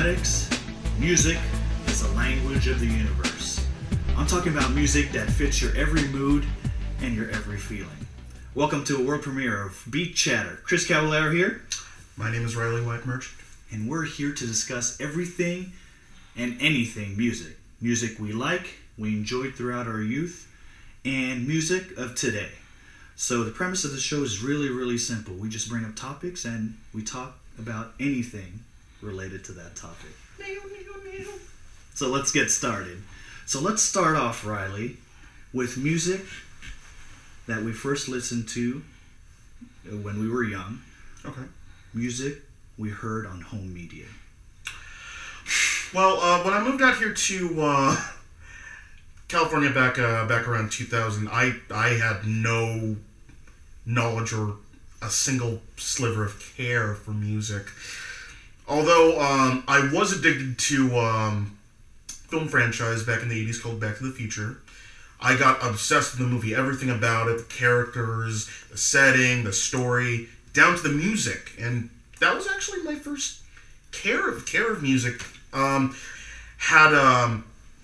mathematics, music is the language of the universe. I'm talking about music that fits your every mood and your every feeling. Welcome to a world premiere of Beat Chatter. Chris Cavallaro here. My name is Riley White Merchant. And we're here to discuss everything and anything music. Music we like, we enjoyed throughout our youth, and music of today. So the premise of the show is really simple. We just bring up topics and we talk about anything related to that topic. So let's get started. So let's start off, Riley, with music that we first listened to when we were young. Okay. Music we heard on home media. Well, when I moved out here to California back around 2000, I had no knowledge or a single sliver of care for music. Although I was addicted to film franchise back in the 80s called Back to the Future. I got obsessed with the movie, everything about it, the characters, the setting, the story, down to the music. And that was actually my first care of music. Had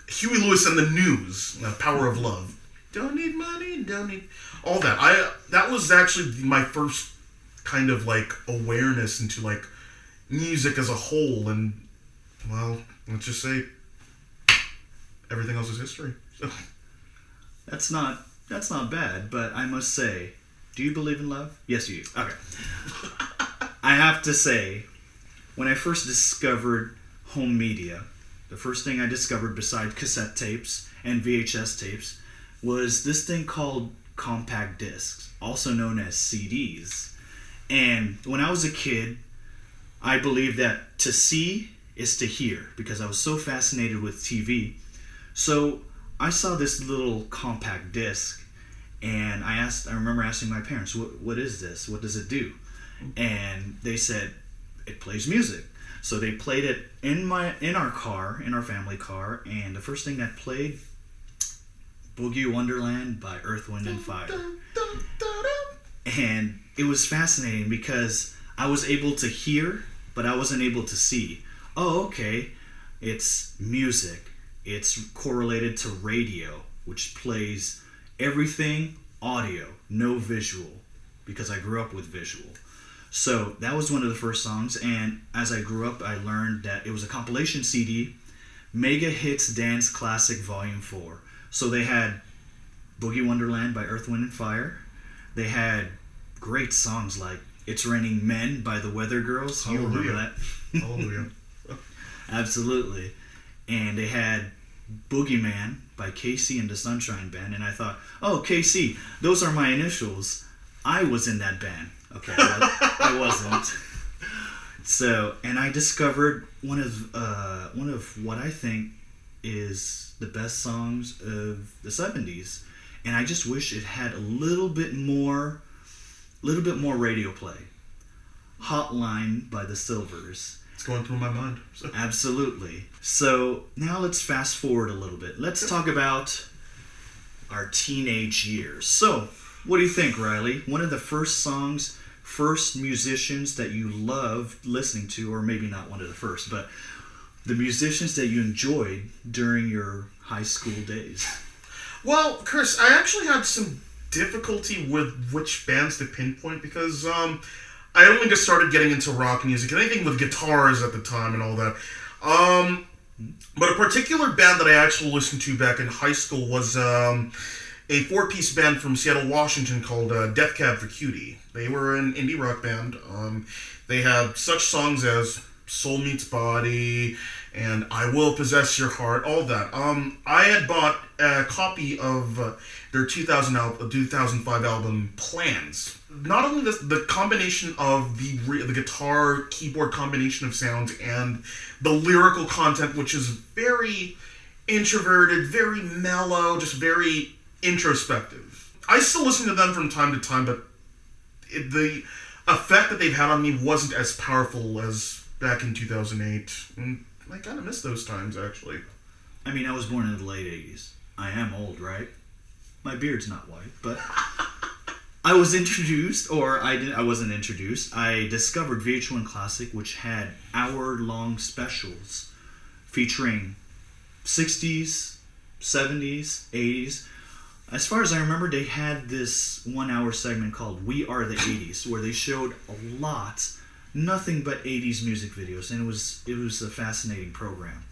Huey Lewis and the News, Power of Love. Don't need money, don't need... all that. That was actually my first kind of like awareness into like music as a whole, and well, let's just say everything else is history. So. That's not bad, but I must say, do you believe in love? Yes, you do. Okay. I have to say, when I first discovered home media, the first thing I discovered besides cassette tapes and VHS tapes was this thing called compact discs, also known as CDs. And when I was a kid, I believed that to see is to hear, because I was so fascinated with TV. So I saw this little compact disc, and I remember asking my parents, what is this? What does it do? And they said, it plays music. So they played it in our family car, and the first thing that played, Boogie Wonderland by Earth, Wind and Fire. And it was fascinating because I was able to hear, but I wasn't able to see. Oh, okay, it's music. It's correlated to radio, which plays everything audio, no visual, because I grew up with visual. So that was one of the first songs, and as I grew up, I learned that it was a compilation CD, Mega Hits Dance Classic Volume 4. So they had Boogie Wonderland by Earth, Wind and Fire. They had great songs like It's Raining Men by the Weather Girls. You remember that? Hallelujah. Absolutely. And they had Boogeyman by KC and the Sunshine Band. And I thought, oh, KC, those are my initials. I was in that band. Okay, I wasn't. So, and I discovered one of what I think is the best songs of the 70s. And I just wish it had a little bit more radio play. Hotline by the Silvers. It's going through my mind. So. Absolutely. So now let's fast forward a little bit. Let's talk about our teenage years. So, what do you think, Riley? One of the first musicians that you loved listening to, or maybe not one of the first, but the musicians that you enjoyed during your high school days? Well, Chris, I actually had some difficulty with which bands to pinpoint because I only just started getting into rock music, anything with guitars at the time and all that. But a particular band that I actually listened to back in high school was a 4-piece band from Seattle, Washington called Death Cab for Cutie. They were an indie rock band. They had such songs as Soul Meets Body and I Will Possess Your Heart, all that. I had bought a copy of their 2005 album Plans. Not only the combination of the guitar keyboard combination of sounds and the lyrical content, which is very introverted, very mellow, just very introspective. I still listen to them from time to time, but the effect that they've had on me wasn't as powerful as back in 2008. And I kind of miss those times, actually. I mean, I was born in the late 80s. I am old, right? My beard's not white, but I was introduced, or I wasn't introduced. I discovered VH1 Classic, which had hour-long specials featuring 60s, 70s, 80s. As far as I remember, they had this 1 hour segment called We Are the 80s, where they showed a lot, nothing but 80s music videos, and it was a fascinating program.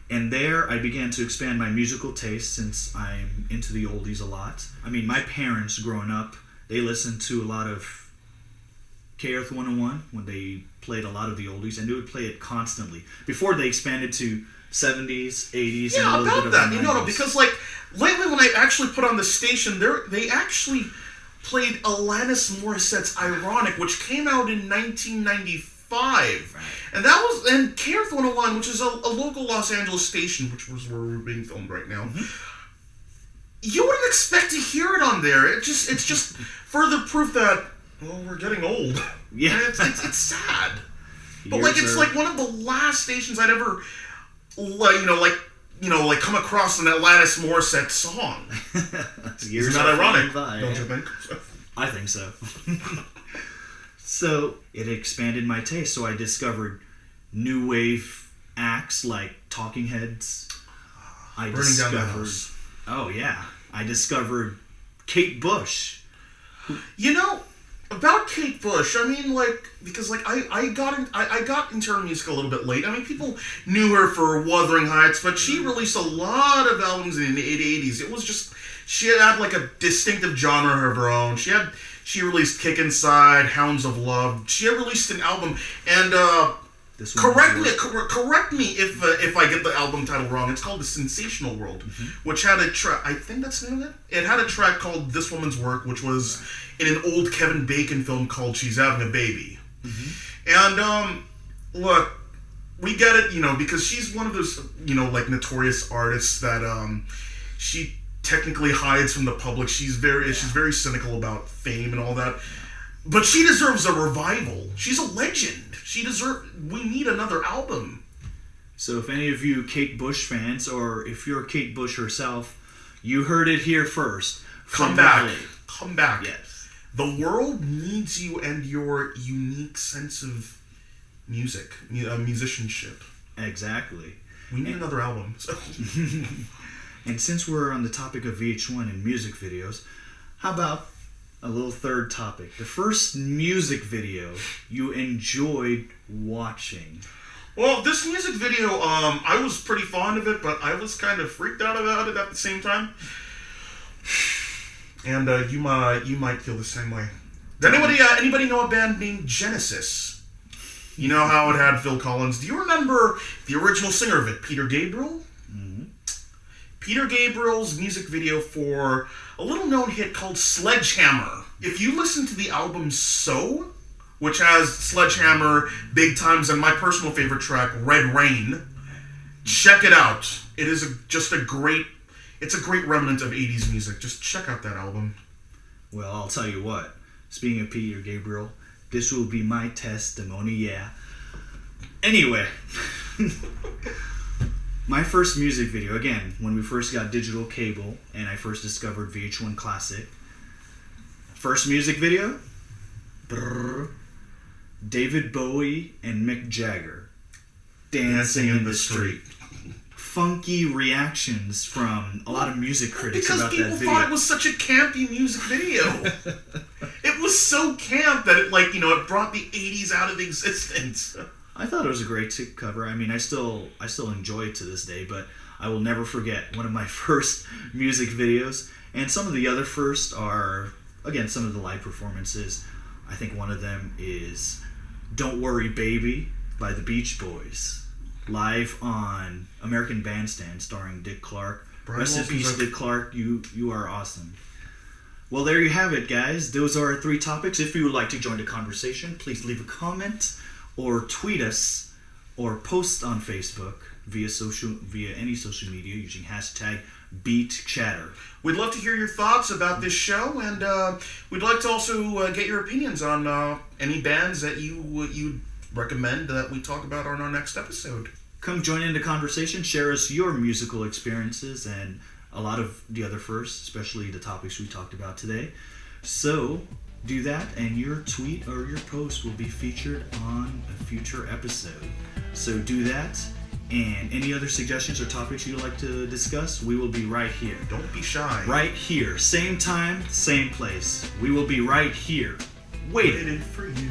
And there I began to expand my musical taste, since I'm into the oldies a lot. I mean, my parents growing up, they listened to a lot of KRF 101 when they played a lot of the oldies, and they would play it constantly before they expanded to 70s, 80s, yeah, and a little about bit that. of the 90s. No, because like lately when I actually put on the station, they actually played Alanis Morissette's "Ironic," which came out in 1995, Right. and that was KRF 101, which is a local Los Angeles station, which was where we're being filmed right now. You wouldn't expect to hear it on there. It's just further proof that, well, we're getting old. Yeah. And it's sad. But Years it's are- like one of the last stations I'd ever like come across an Alanis Morissette song. Years Isn't that are ironic? flying by, Don't yeah. you think? I think so. So it expanded my taste. So I discovered new wave acts like Talking Heads. I Burning Down the House. Oh yeah, I discovered Kate Bush. You know, about Kate Bush, I mean, like, because like I got into her music a little bit late. I mean, people knew her for Wuthering Heights, but she released a lot of albums in the 80s. It was just, she had like a distinctive genre of her own. She released Kick Inside, Hounds of Love. She had released an album, and This one correct was me yours. correct me if I get the album title wrong. It's called The Sensational World, which had a track. I think that's the name of it. It had a track called This Woman's Work, which was in an old Kevin Bacon film called She's Having a Baby. And look, we get it, because she's one of those, like notorious artists that she technically hides from the public. She's very cynical about fame and all that. But she deserves a revival. She's a legend. We need another album. So if any of you Kate Bush fans, or if you're Kate Bush herself, you heard it here first. Come From back. Valley. Come back. Yes. The world needs you and your unique sense of music, musicianship. Exactly. We need another album. So. And since we're on the topic of VH1 and music videos, how about a little third topic? The first music video you enjoyed watching. Well, this music video, I was pretty fond of it, but I was kind of freaked out about it at the same time. And you might feel the same way. Does anybody know a band named Genesis? You know how it had Phil Collins. Do you remember the original singer of it, Peter Gabriel? Peter Gabriel's music video for a little-known hit called Sledgehammer. If you listen to the album So, which has Sledgehammer, Big Times, and my personal favorite track, Red Rain, check it out. It is it's a great remnant of 80s music. Just check out that album. Well, I'll tell you what. Speaking of Peter Gabriel, this will be my testimony, yeah. Anyway, my first music video, again, when we first got digital cable and I first discovered VH1 Classic. First music video, David Bowie and Mick Jagger dancing in the street. Funky reactions from a lot of music critics because about that people video. thought it was such a campy music video. It was so camp that it brought the 80s out of existence. I thought it was a great cover. I mean, I still enjoy it to this day, but I will never forget one of my first music videos. And some of the other first are, again, some of the live performances. I think one of them is Don't Worry Baby by the Beach Boys, live on American Bandstand, starring Dick Clark. Brian Rest in Wilson's peace, Dick Clark. You are awesome. Well, there you have it, guys. Those are our 3 topics. If you would like to join the conversation, please leave a comment or tweet us or post on Facebook via any social media using hashtag BeatChatter. We'd love to hear your thoughts about this show, and we'd like to also get your opinions on any bands that you recommend that we talk about on our next episode. Come join in the conversation, share us your musical experiences and a lot of the other firsts, especially the topics we talked about today. So do that, and your tweet or your post will be featured on a future episode. So do that, and any other suggestions or topics you'd like to discuss, we will be right here. Don't be shy. Right here. Same time, same place. We will be right here. Waiting for you.